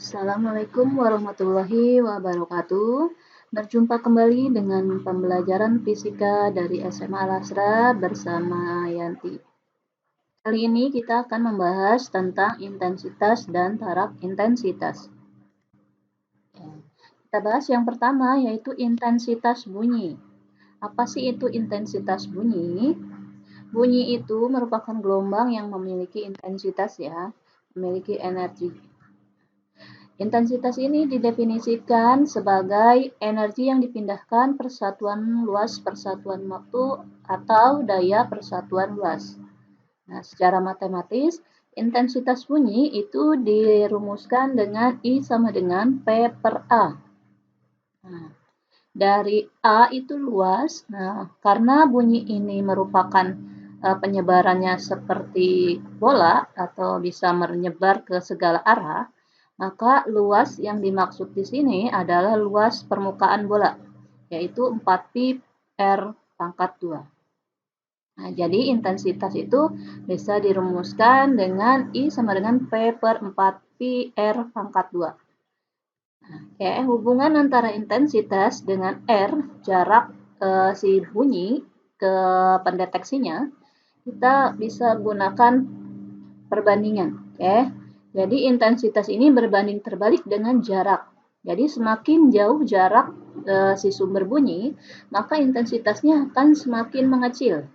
Assalamualaikum warahmatullahi wabarakatuh. Berjumpa kembali dengan pembelajaran fisika dari SMA Al-Azhar bersama Yanti. Kali ini kita akan membahas tentang intensitas dan taraf intensitas. Kita bahas yang pertama yaitu intensitas bunyi. Apa sih itu intensitas bunyi? Bunyi itu merupakan gelombang yang memiliki intensitas ya, memiliki energi. Intensitas ini didefinisikan sebagai energi yang dipindahkan persatuan luas persatuan waktu atau daya persatuan luas. Nah, secara matematis, intensitas bunyi itu dirumuskan dengan I sama dengan P per A. Nah, dari A itu luas, nah karena bunyi ini merupakan penyebarannya seperti bola atau bisa menyebar ke segala arah, maka luas yang dimaksud di sini adalah luas permukaan bola, yaitu 4pi R pangkat 2. Nah, jadi intensitas itu bisa dirumuskan dengan I sama dengan P per 4pi R pangkat 2. Oke, hubungan antara intensitas dengan R, jarak si bunyi ke pendeteksinya, kita bisa gunakan perbandingan. Oke, jadi intensitas ini berbanding terbalik dengan jarak. Jadi semakin jauh jarak si sumber bunyi, maka intensitasnya akan semakin mengecil.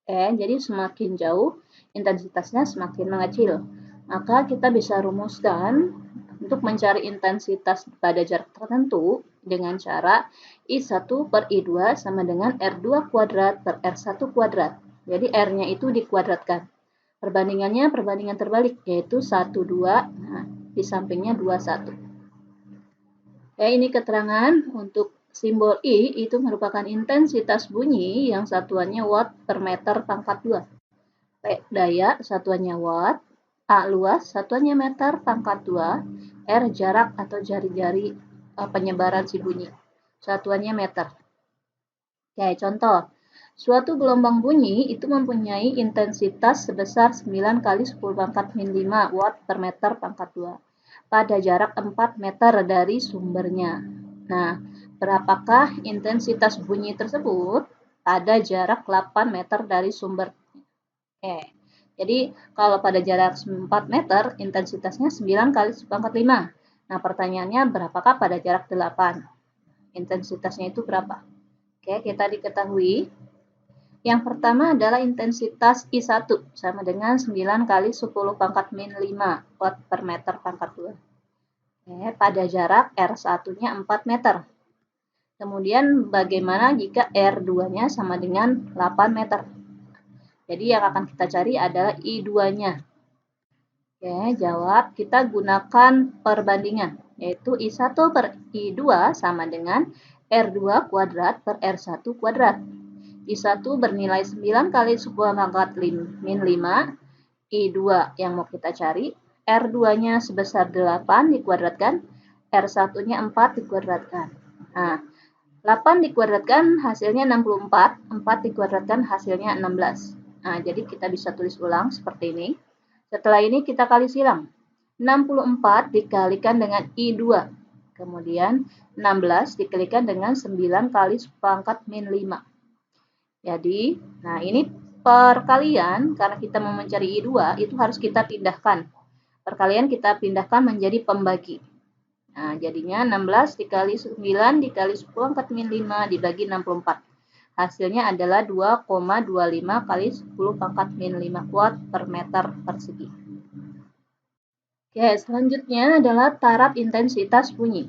Oke, jadi semakin jauh intensitasnya semakin mengecil. Maka kita bisa rumuskan untuk mencari intensitas pada jarak tertentu dengan cara I1 per I2 sama dengan R2 kuadrat per R1 kuadrat. Jadi R-nya itu dikuadratkan. Perbandingannya perbandingan terbalik, yaitu 1, 2, nah, di sampingnya 2, 1. Ya, ini keterangan untuk simbol I itu merupakan intensitas bunyi yang satuannya watt per meter pangkat 2. P daya satuannya watt, A luas satuannya meter pangkat 2, R jarak atau jari-jari penyebaran si bunyi satuannya meter. Oke, contoh. Suatu gelombang bunyi itu mempunyai intensitas sebesar 9 kali 10 pangkat min 5 watt per meter pangkat 2 pada jarak 4 meter dari sumbernya. Nah, berapakah intensitas bunyi tersebut pada jarak 8 meter dari sumber? Oke, jadi kalau pada jarak 4 meter, intensitasnya 9 kali 10 pangkat 5. Nah, pertanyaannya berapakah pada jarak 8? Intensitasnya itu berapa? Oke, kita diketahui. Yang pertama adalah intensitas I1 sama dengan 9 kali 10 pangkat min 5 watt per meter pangkat 2. Oke, pada jarak R1-nya 4 meter. Kemudian bagaimana jika R2-nya sama dengan 8 meter? Jadi yang akan kita cari adalah I2-nya. Oke, jawab kita gunakan perbandingan, yaitu I1 per I2 sama dengan R2 kuadrat per R1 kuadrat. I1 bernilai 9 kali 10 pangkat min 5, I2 yang mau kita cari, R2-nya sebesar 8 dikuadratkan, R1-nya 4 dikuadratkan. Nah, 8 dikuadratkan hasilnya 64, 4 dikuadratkan hasilnya 16. Nah, jadi kita bisa tulis ulang seperti ini. Setelah ini kita kali silang. 64 dikalikan dengan I2. Kemudian 16 dikalikan dengan 9 kali 10 pangkat min 5. Jadi, nah ini perkalian, karena kita mau mencari I2, itu harus kita pindahkan. Perkalian kita pindahkan menjadi pembagi. Nah, jadinya 16 dikali 9 dikali 10 pangkat min 5 dibagi 64. Hasilnya adalah 2,25 kali 10 pangkat min 5 watt per meter persegi. Oke, selanjutnya adalah taraf intensitas bunyi.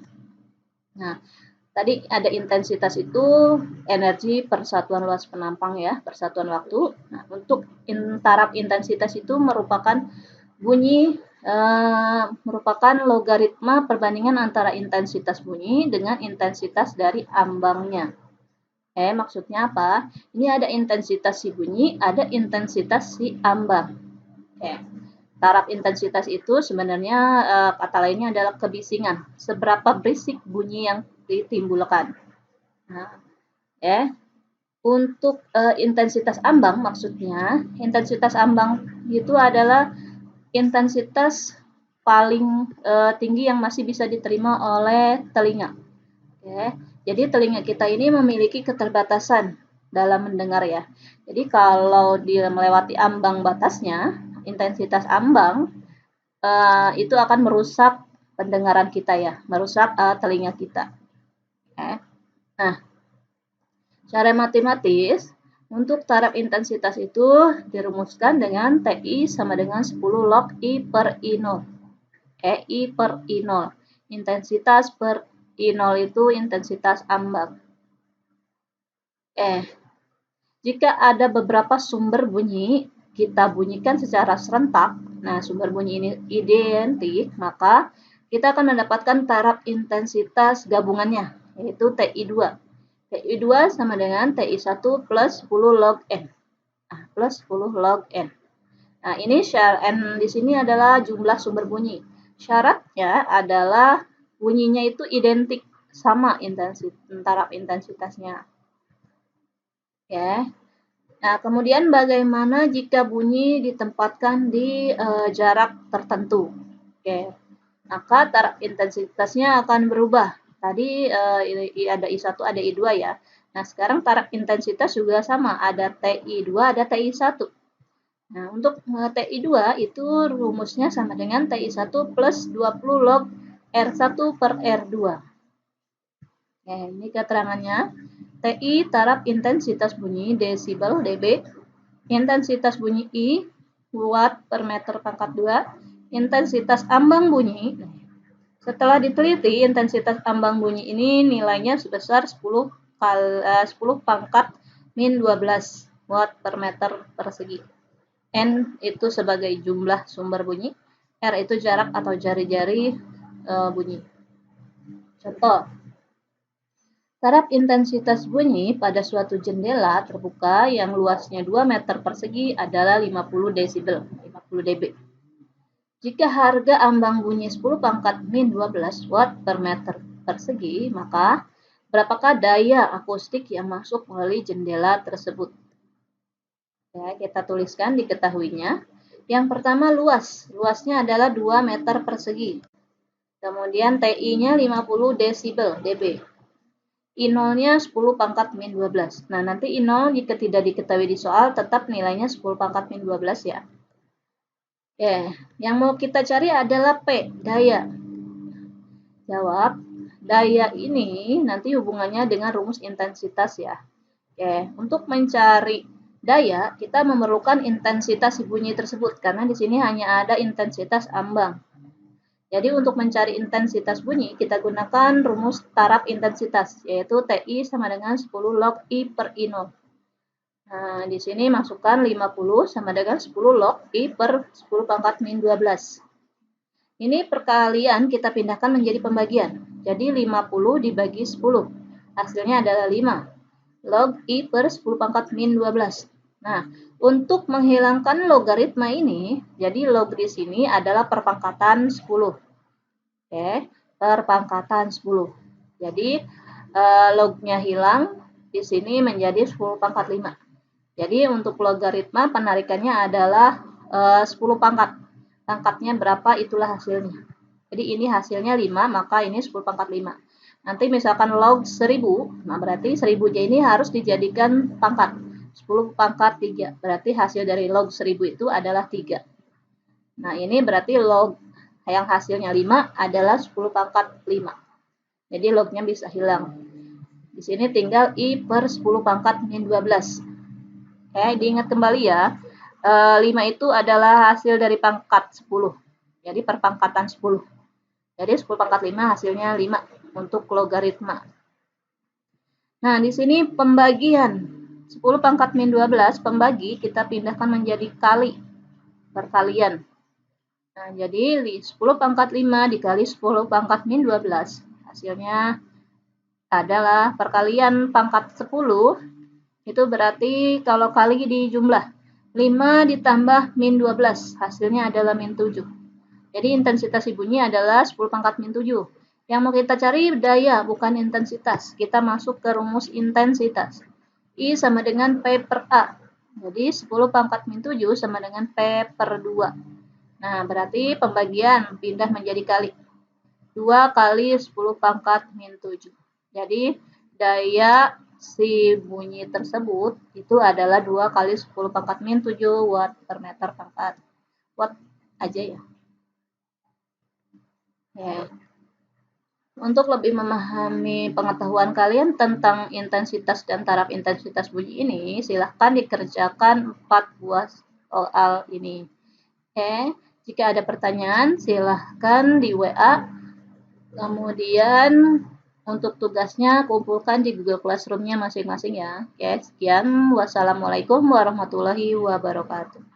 Nah, tadi ada intensitas itu energi persatuan luas penampang ya, persatuan waktu. Nah, untuk taraf intensitas itu merupakan bunyi merupakan logaritma perbandingan antara intensitas bunyi dengan intensitas dari ambangnya. Maksudnya apa? Ini ada intensitas si bunyi, ada intensitas si ambang. Taraf intensitas itu sebenarnya kata lainnya adalah kebisingan. Seberapa berisik bunyi yang ditimbulkan. Nah, untuk intensitas ambang maksudnya, intensitas ambang itu adalah intensitas paling tinggi yang masih bisa diterima oleh telinga. Oke, jadi telinga kita ini memiliki keterbatasan dalam mendengar ya. Jadi kalau dia melewati ambang batasnya, intensitas ambang, itu akan merusak pendengaran kita ya, merusak telinga kita. Oke. Nah, secara matematis, untuk taraf intensitas itu dirumuskan dengan TI sama dengan 10 log I per I0. I per I0. Intensitas per I0 itu intensitas ambang. Jika ada beberapa sumber bunyi, kita bunyikan secara serentak. Nah, sumber bunyi ini identik, maka kita akan mendapatkan taraf intensitas gabungannya, yaitu TI2. TI2 sama dengan TI1 plus 10 log N. Plus 10 log N. Nah, ini N di sini adalah jumlah sumber bunyi. Syaratnya adalah bunyinya itu identik sama taraf intensitasnya. Ya. Nah, kemudian bagaimana jika bunyi ditempatkan di jarak tertentu? Oke. Maka taraf intensitasnya akan berubah. Tadi ada I1, ada I2 ya. Nah, sekarang taraf intensitas juga sama, ada TI2, ada TI1. Nah, untuk TI2 itu rumusnya sama dengan TI1 plus 20 log R1 per R2. Oke, ini keterangannya. TI taraf intensitas bunyi desibel dB, intensitas bunyi I watt per meter pangkat 2, intensitas ambang bunyi. Setelah diteliti, intensitas ambang bunyi ini nilainya sebesar 10 pangkat min 12 watt per meter persegi. N itu sebagai jumlah sumber bunyi, R itu jarak atau jari-jari bunyi. Contoh, taraf intensitas bunyi pada suatu jendela terbuka yang luasnya 2 meter persegi adalah 50 desibel, 50 dB. Jika harga ambang bunyi 10 pangkat min 12 watt per meter persegi, maka berapakah daya akustik yang masuk melalui jendela tersebut? Ya, kita tuliskan diketahuinya. Yang pertama luas, luasnya adalah 2 meter persegi. Kemudian TI-nya 50 desibel, dB. I0-nya 10 pangkat min 12. Nah, nanti I0 jika tidak diketahui di soal, tetap nilainya 10 pangkat min 12 ya. Yang mau kita cari adalah P, daya. Jawab, daya ini nanti hubungannya dengan rumus intensitas ya. Untuk mencari daya, kita memerlukan intensitas bunyi tersebut, karena di sini hanya ada intensitas ambang. Jadi untuk mencari intensitas bunyi, kita gunakan rumus taraf intensitas, yaitu TI sama dengan 10 log I per I0. Nah, di sini masukkan 50 sama dengan 10 log I per 10 pangkat min 12. Ini perkalian kita pindahkan menjadi pembagian. Jadi 50 dibagi 10. Hasilnya adalah 5. Log I per 10 pangkat min 12. Nah, untuk menghilangkan logaritma ini, jadi log di sini adalah perpangkatan 10. Perpangkatan 10. Jadi, lognya hilang, di sini menjadi 10 pangkat 5. Jadi untuk logaritma penarikannya adalah 10 pangkat. Pangkatnya berapa itulah hasilnya. Jadi ini hasilnya 5, maka ini 10 pangkat 5. Nanti misalkan log 1000, nah berarti 1000-nya ini harus dijadikan pangkat. 10 pangkat 3, berarti hasil dari log 1000 itu adalah 3. Nah ini berarti log yang hasilnya 5 adalah 10 pangkat 5. Jadi lognya bisa hilang. Di sini tinggal I per 10 pangkat min 12. Diingat kembali ya, 5 itu adalah hasil dari pangkat 10. Jadi perpangkatan 10. Jadi 10 pangkat 5 hasilnya 5 untuk logaritma. Nah, di sini pembagian. 10 pangkat min 12 pembagi kita pindahkan menjadi kali. Perkalian. Nah, jadi 10 pangkat 5 dikali 10 pangkat min 12. Hasilnya adalah perkalian pangkat 10. Itu berarti kalau kali di jumlah 5 ditambah min 12, hasilnya adalah min 7. Jadi intensitas bunyi adalah 10 pangkat min 7. Yang mau kita cari daya, bukan intensitas. Kita masuk ke rumus intensitas. I sama dengan P per A. Jadi 10 pangkat min 7 sama dengan P per 2. Nah, berarti pembagian pindah menjadi kali. 2 kali 10 pangkat min 7. Jadi, daya si bunyi tersebut itu adalah 2 kali 10 pangkat min 7 watt per meter pangkat. Watt aja ya. Ya. Untuk lebih memahami pengetahuan kalian tentang intensitas dan taraf intensitas bunyi ini, silahkan dikerjakan 4 buah soal ini. Oke, jika ada pertanyaan, silahkan di WA. Kemudian untuk tugasnya kumpulkan di Google Classroom-nya masing-masing ya. Oke, sekian. Wassalamualaikum warahmatullahi wabarakatuh.